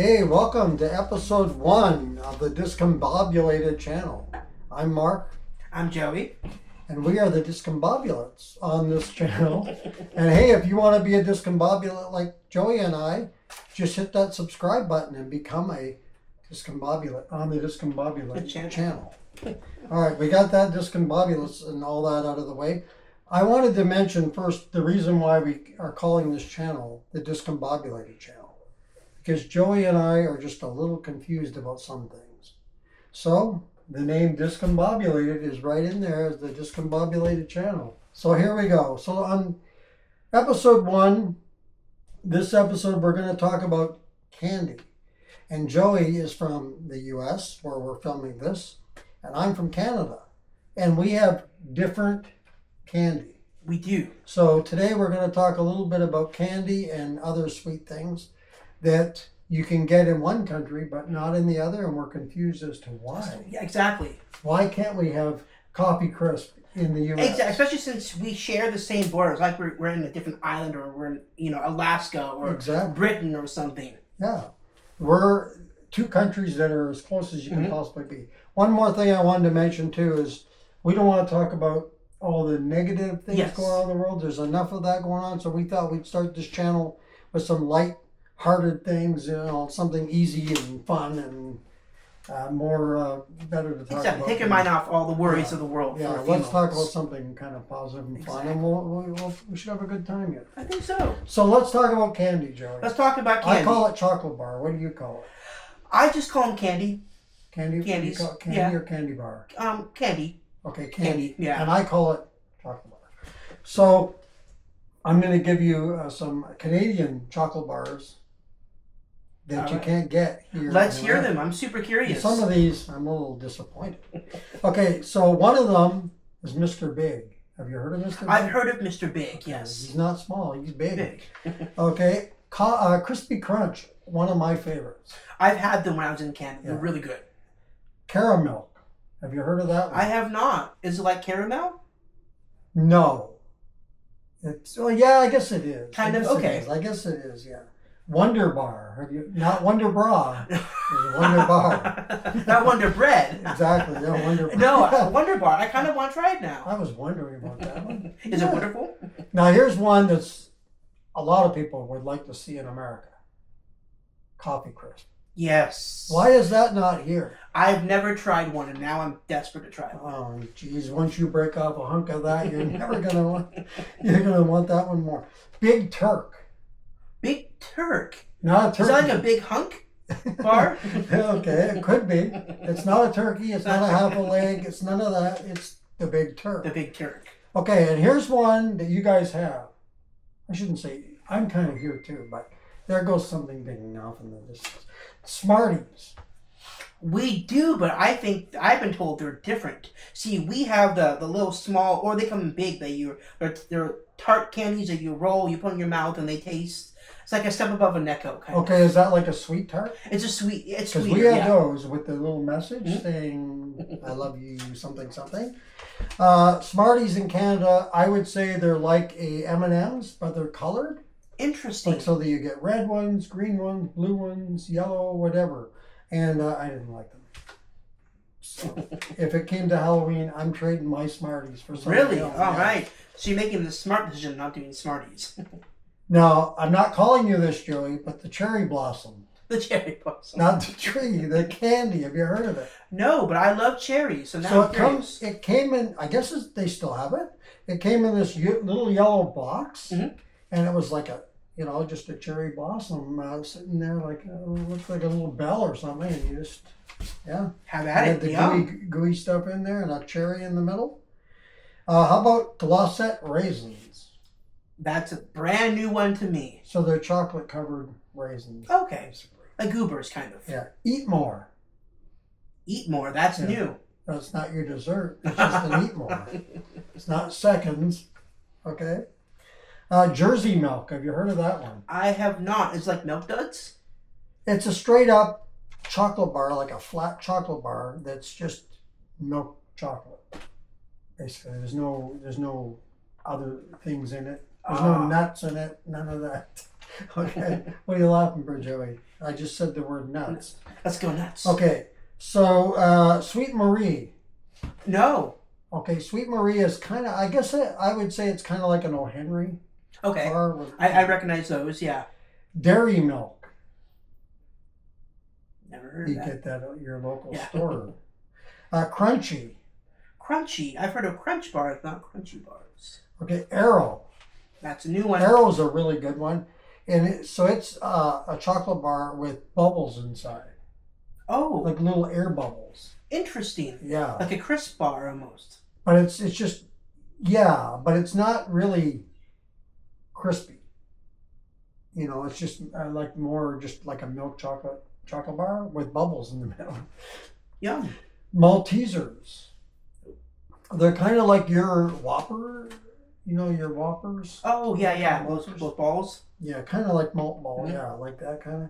Hey, welcome to episode 1 of the Discombobulated channel. I'm Mark, I'm Joey. and we are the Discombobulates on this channel. And hey, if you want to be a Discombobulate like Joey and I, just hit that subscribe button and become a Discombobulate on the Discombobulate channel. All right, we got that Discombobulates and all that out of the way. I wanted to mention first the reason why we are calling this channel the Discombobulated channel. Because Joey and I are just a little confused about some things. So the name Discombobulated is right in there as the Discombobulated channel. So here we go. So on episode 1, this episode we're going to talk about candy. And Joey is from the US where we're filming this. And I'm from Canada. And we have different candy. We do. So today we're going to talk a little bit about candy and other sweet things that you can get in one country but not in the other, and we're confused as to why. Yeah, exactly. Why can't we have Coffee Crisp in the U.S.? Exactly. Especially since we share the same borders, like we're in a different island, or we're in Alaska or Britain or something. Yeah, we're two countries that are as close as you can possibly be. One more thing I wanted to mention too is we don't want to talk about all the negative things going on in the world. There's enough of that going on, so we thought we'd start this channel with some light-hearted things, something easy and fun and more better to talk about. Take your mind off all the worries of the world. Yeah, let's talk about something kind of positive and fun, and we should have a good time here. I think so. So let's talk about candy, Joey. Let's talk about candy. I call it chocolate bar. What do you call it? I just call them candy. Candy? Candies. You call it candy or candy bar? Candy. Okay, candy. Yeah. And I call it chocolate bar. So I'm going to give you some Canadian chocolate bars that you can't get here. Let's hear them. I'm super curious. Some of these, I'm a little disappointed. Okay, so one of them is Mr. Big. Have you heard of Mr. Big? I've heard of Mr. Big, yes. He's not small, he's big. Big. Okay, Crispy Crunch, one of my favorites. I've had them when I was in Canada. Yeah. They're really good. Caramel. Have you heard of that one? I have not. Is it like caramel? No. Yeah, I guess it is. Kind of, okay. I guess it is, yeah. Wonder Bar. Have you not Wonder Bra? It's Wonder Bar. Not Wonder Bread. Exactly. Yeah, Wonder Bar. No, Wonder Bar. I kind of want to try it now. I was wondering about that one. Is it wonderful? Now here's one that's a lot of people would like to see in America. Coffee Crisp. Yes. Why is that not here? I've never tried one, and now I'm desperate to try one. Oh, geez! Once you break off a hunk of that, you're never gonna want. You're gonna want that one more. Big Turk. Big Turk. Not a turkey. Is that like a big hunk bar? Okay, it could be. It's not a turkey. It's not a half a leg. It's none of that. It's the Big Turk. The Big Turk. Okay, and here's one that you guys have. I shouldn't say I'm kind of here too, but there goes something dinging off in the distance. Smarties. We do, but I think I've been told they're different. See, we have the little small, or they come big. They're tart candies that you roll, you put in your mouth, and they taste. It's like a step above a Necco kind of. Okay, is that like a sweet tart? It's a sweet. It's Because sweeter. we have Yeah. those with the little message saying "I love you" something something. Smarties in Canada, I would say they're like a M&Ms, but they're colored. Interesting. Like so that you get red ones, green ones, blue ones, yellow, whatever. And I didn't like them. So if it came to Halloween, I'm trading my Smarties for something Really? else. All Yeah. right. So you're making the smart decision, not doing Smarties. Now, I'm not calling you this, Joey, but the cherry blossom. The cherry blossom. Not the tree, the candy. Have you heard of it? No, but I love cherries, so now So I'm curious. it came in, I guess they still have it. It came in this little yellow box, and it was like just a cherry blossom sitting there like, looks like a little bell or something, and you just, Have at had it. the Yum. gooey stuff in there and a cherry in the middle. How about Glossette raisins? That's a brand new one to me. So they're chocolate covered raisins. Okay. Basically. Like goobers, kind of. Yeah. Eat more. Eat more. That's new. That's not your dessert. It's just an eat more. It's not seconds. Okay. Jersey milk. Have you heard of that one? I have not. It's like Milk Duds? It's a straight up chocolate bar, like a flat chocolate bar that's just milk chocolate. Basically, there's no other things in it. There's no nuts in it. None of that. Okay. What are you laughing for, Joey? I just said the word nuts. Let's go nuts. Okay. So, Sweet Marie. No. Okay, Sweet Marie is kind of, I guess I would say it's kind of like an O. Henry Okay. bar. With, I recognize those, yeah. Dairy Milk. Never heard You of that. get that at your local Yeah. store. Crunchy. Crunchy. I've heard of Crunch bars, not Crunchy bars. Okay, Arrow. That's a new one. Arrow's a really good one. And it's a chocolate bar with bubbles inside, Oh, like little air bubbles. interesting. Yeah. Like a crisp bar almost. But it's just, yeah, but it's not really crispy. You know, it's just like more just like a milk chocolate bar with bubbles in the middle. Yum. Maltesers. They're kind of like your Whopper, you know, your Whoppers. Oh, yeah. Those balls. Yeah, kind of like malt ball. Mhm. Yeah, like that kind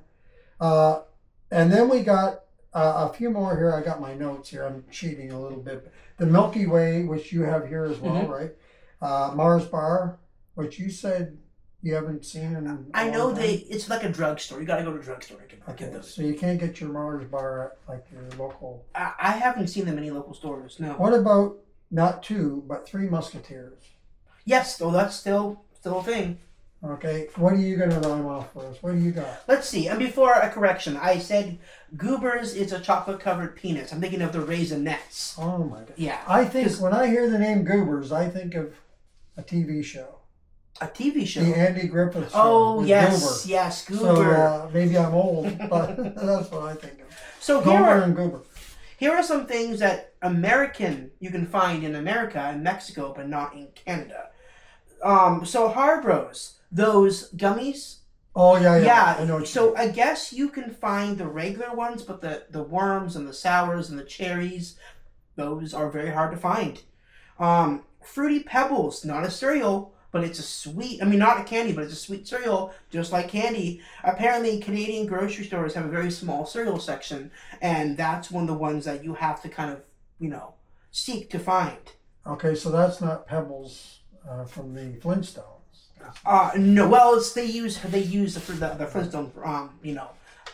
of. And then we got a few more here. I got my notes here. I'm cheating a little bit. The Milky Way, which you have here as well, Mhm. right? Mars Bar, which you said you haven't seen in a I know long time. it's like a drugstore. You gotta go to a drugstore to get Okay, those. so you can't get your Mars Bar at like your local. I haven't seen them in any local stores, no. What about not two, but Three Musketeers? Yes, though that's still a thing. Okay, what are you going to rhyme off for us? What do you got? Let's see. And before a correction, I said Goobers is a chocolate covered penis. I'm thinking of the Raisinets. Oh my God. Yeah. I think when I hear the name Goobers, I think of a TV show. A TV show. The Andy Griffith Show. Oh, with yes, Goober. yes, So Goober. maybe I'm old, but that's what I think of. So Gomer and Goober. here are some things that you can find in America and Mexico, but not in Canada. So Harbros, those gummies. Oh yeah. Yeah. I know what you So mean. I guess you can find the regular ones, but the worms and the sours and the cherries, those are very hard to find. Fruity Pebbles, not a cereal, but it's a sweet. I mean, not a candy, but it's a sweet cereal, just like candy. Apparently, Canadian grocery stores have a very small cereal section, and that's one of the ones that you have to kind of, seek to find. Okay, so that's not Pebbles from the Flintstones. No. Well, they use it for the Flintstone,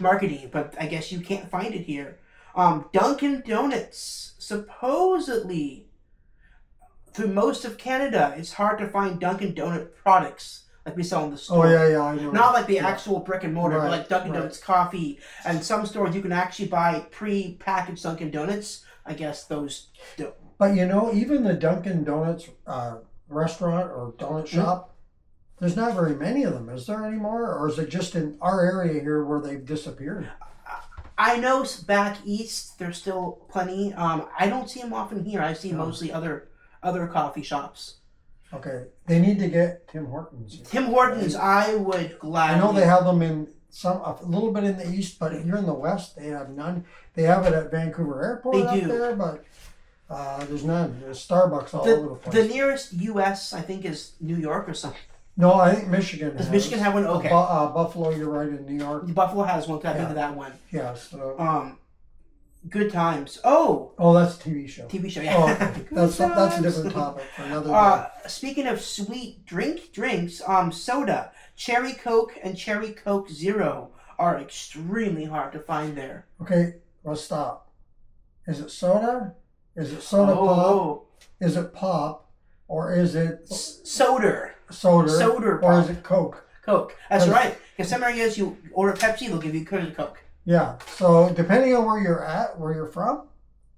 marketing, but I guess you can't find it here. Dunkin' Donuts, supposedly, through most of Canada, it's hard to find Dunkin' Donut products like we sell in the store. Oh yeah, I know. Not like the Yeah. actual brick and mortar, but like Dunkin' Donuts coffee. And some stores you can actually buy pre-packaged Dunkin' Donuts. I guess those do. But even the Dunkin' Donuts restaurant or donut shop, there's not very many of them. Is there anymore, or is it just in our area here where they've disappeared? I know back east there's still plenty. I don't see them often here. I see No. mostly other coffee shops. Okay, they need to get Tim Hortons here. Tim Hortons, I would gladly. I know they have them in a little bit in the east, but here in the west they have none. They have it at Vancouver Airport They up do. there, but there's none. There's Starbucks all over the place. The nearest U.S. I think is New York or something. No, I think Michigan. Does has. Michigan have one? Okay. Buffalo, you're right, in New York. Buffalo has one. I've been Yeah. to that one. Yeah. So. Good times. Oh, Oh, that's a TV show. TV show. Yeah. Oh, okay. Good That's a times. different topic for another day. Speaking of sweet drinks, soda, Cherry Coke and Cherry Coke Zero are extremely hard to find there. Okay, let's stop. Is it soda? Is it soda pop? Is it pop? Or is it Soda. soda? Soda Or pop. is it Coke? Coke. That's Or is- right. Because some areas you order Pepsi, they'll give you Coke. Yeah. So depending on where you're at, where you're from,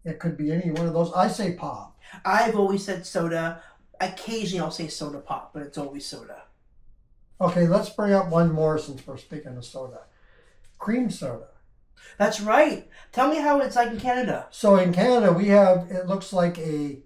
it could be any one of those. I say pop. I've always said soda. Occasionally I'll say soda pop, but it's always soda. Okay, let's bring up one more since we're speaking of soda. Cream soda. That's right. Tell me how it's like in Canada. So in Canada, we have, it looks like a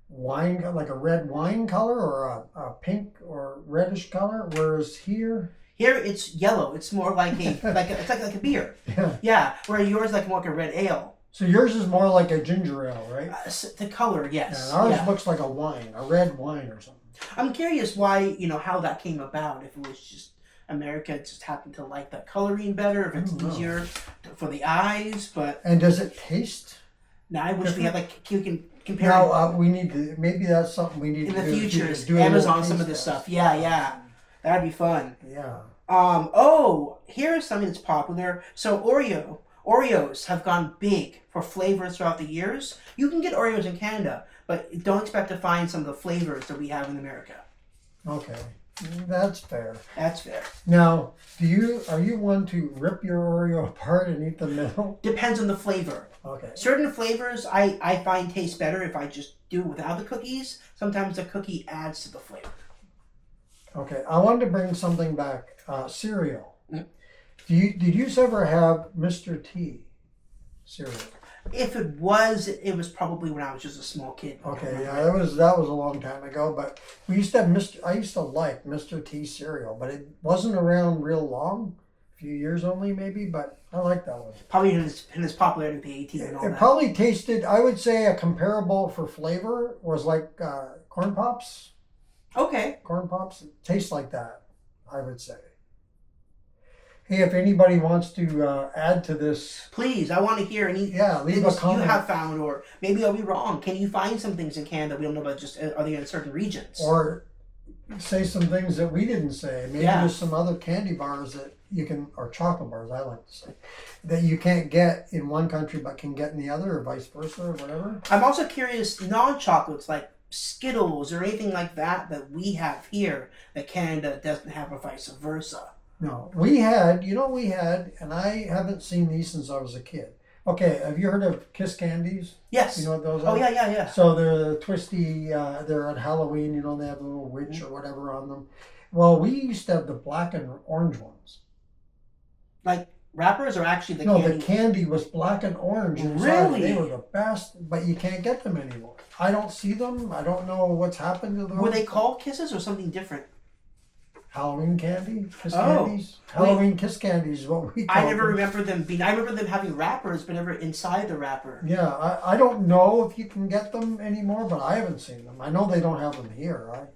wine, like a red wine color or a pink or reddish color, whereas here, Here it's yellow. It's more like it's like a beer. yeah. Yeah, where yours is like more like a red ale. So yours is more like a ginger ale, right? The color, yes. And ours Yeah. looks like a wine, a red wine or something. I'm curious why, how that came about. If it was just America just happened to like that coloring better, if it's I don't know. easier for the eyes. But And does it taste? now I wish we had you can compare Now, we need to, maybe that's something we need in to the do. future. do a little Amazon taste some of this test. stuff. Yeah, that'd be fun. Yeah. Here's something that's popular. So Oreos have gone big for flavors throughout the years. You can get Oreos in Canada, but don't expect to find some of the flavors that we have in America. Okay, that's fair. That's fair. Now, are you one to rip your Oreo apart and eat the middle? Depends on the flavor. Okay. Certain flavors I find taste better if I just do it without the cookies. Sometimes the cookie adds to the flavor. Okay, I wanted to bring something back. Cereal. Mm. Did you ever have Mr. T cereal? If it was probably when I was just a small kid. Okay, yeah, that was a long time ago. But we used to have I used to like Mr. T cereal, but it wasn't around real long, a few years only maybe. But I like that one. Probably in his popularity with the 80s and all It that. probably tasted. I would say a comparable for flavor was like Corn Pops. Okay. Corn Pops tastes like that, I would say. Hey, if anybody wants to add to this, Please, I want to hear any leave a things comment. you have found, or maybe I'll be wrong. Can you find some things in Canada we don't know about? Just are they in certain regions? Or say some things that we didn't say. Maybe Yeah. there's some other candy bars that you can, or chocolate bars, I like to say, that you can't get in one country but can get in the other, or vice versa, or whatever. I'm also curious, non-chocolates like Skittles or anything like that we have here that Canada doesn't have, or vice versa. No, we had, and I haven't seen these since I was a kid. Okay, have you heard of Kiss Candies? Yes. You know what those Oh are? yeah. So they're twisty, they're at Halloween, they have a little witch or whatever on them. Well, we used to have the black and orange ones. Like wrappers, or actually the No, candy? the candy was black and orange inside. Really? They were the best, but you can't get them anymore. I don't see them. I don't know what's happened to them. Were they called Kisses or something different? Halloween candy? Kiss Oh. candies? Halloween kiss candies is what we call I never them. remember them being. I remember them having wrappers, but never inside the wrapper. Yeah, I don't know if you can get them anymore, but I haven't seen them. I know they don't have them here.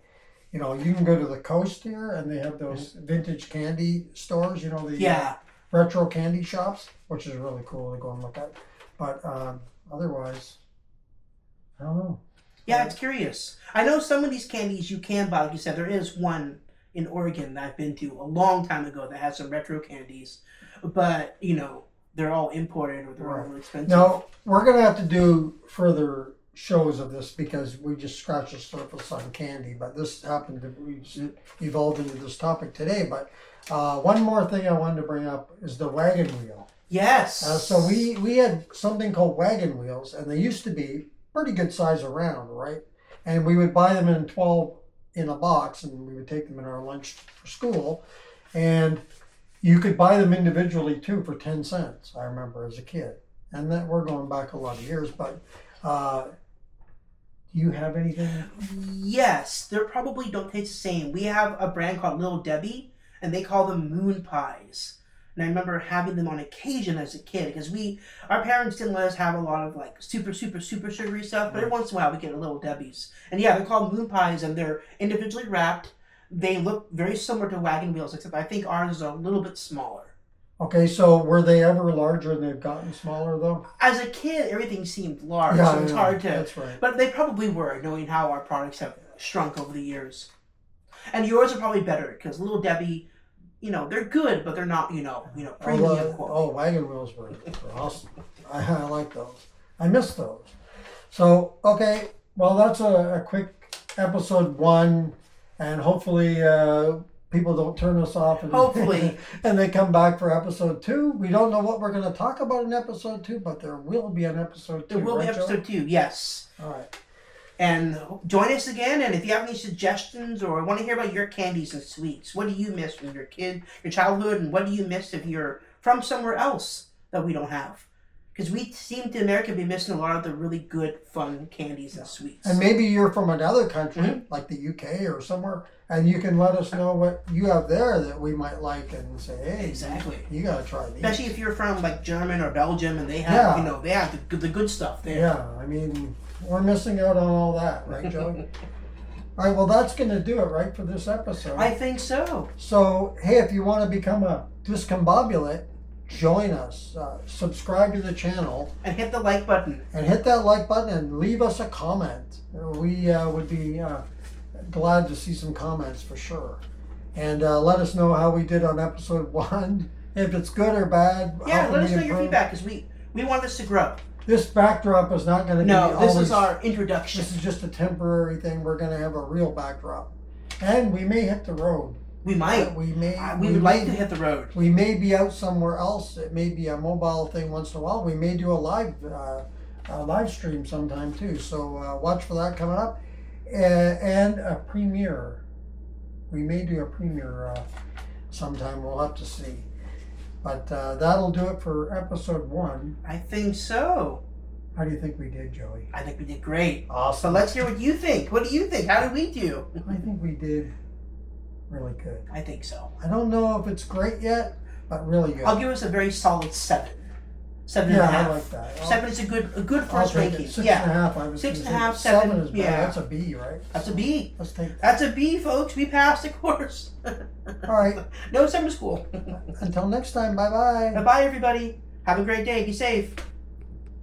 You can go to the coast here and they have those vintage candy stores, the Yeah. retro candy shops, which is really cool to go and look at. But otherwise, I don't know. Yeah, it's curious. I know some of these candies you can buy. Like you said, there is one in Oregon that I've been to a long time ago that has some retro candies, but they're all imported or they're all really expensive. Now we're gonna have to do further shows of this because we just scratched the surface on candy, but this happened to we just evolved into this topic today. But one more thing I wanted to bring up is the wagon wheel. Yes. So we had something called wagon wheels, and they used to be pretty good size around, right? And we would buy them in 12 in a box, and we would take them in our lunch for school. And you could buy them individually too for 10 cents, I remember as a kid. And that we're going back a lot of years, but do you have anything? Yes, they probably don't taste the same. We have a brand called Little Debbie, and they call them moon pies. And I remember having them on occasion as a kid because our parents didn't let us have a lot of like super sugary stuff, but every once in a while we get a Little Debbie's. And yeah, they're called moon pies and they're individually wrapped. They look very similar to wagon wheels, except I think ours is a little bit smaller. Okay, so were they ever larger and they've gotten smaller though? As a kid, everything seemed large, so it's hard to. That's right. But they probably were, knowing how our products have shrunk over the years. And yours are probably better because Little Debbie, they're good, but they're not, premium quality. Wagon wheels were awesome. I like those. I miss those. So, okay, well, that's a quick episode 1, and hopefully people don't turn us off. And, Hopefully. and they come back for episode 2. We don't know what we're going to talk about in episode 2, but there will be an episode 2. There will be right, episode 2, yes. All right. And join us again, and if you have any suggestions or want to hear about your candies and sweets, what do you miss from your childhood, and what do you miss if you're from somewhere else that we don't have? Because we seem to America be missing a lot of the really good, fun candies and sweets. And maybe you're from another country, Mhm. like the UK or somewhere, and you can let us know what you have there that we might like and say, hey, Exactly. you got to try these. Especially if you're from like German or Belgium, and they have, Yeah. they have the good stuff there. Yeah, I mean, we're missing out on all that, right, Joey? All right, well, that's going to do it, right, for this episode. I think so. So, hey, if you want to become a discombobulate, join us. Subscribe to the channel And hit the like button. and hit that like button and leave us a comment. We would be glad to see some comments for sure. And let us know how we did on episode 1. If it's good or bad. Yeah, how can let us we know your improve? feedback because we want this to grow. This backdrop is not going to be No, this always, is our introduction. This is just a temporary thing. We're going to have a real backdrop. And we may hit the road. We might. We may. We would like to hit the road. We may be out somewhere else. It may be a mobile thing once in a while. We may do a live stream sometime too. So watch for that coming up. And a premiere. We may do a premiere sometime. We'll have to see. But that'll do it for episode 1. I think so. How do you think we did, Joey? I think we did great. So Awesome. let's hear what you think. What do you think? How did we do? I think we did really good. I think so. I don't know if it's great yet, but really good. I'll give us a very solid 7. 7.5. I like that. 7 is a good I'll first take ranking. it. 6.5. Yeah. I was 6.5, gonna say 7, is bad. yeah. That's a B, right? That's a B. Let's take. That's a B, folks. We passed the course. All right. No summer school. Until next time. Bye bye. Bye-bye, everybody. Have a great day. Be safe.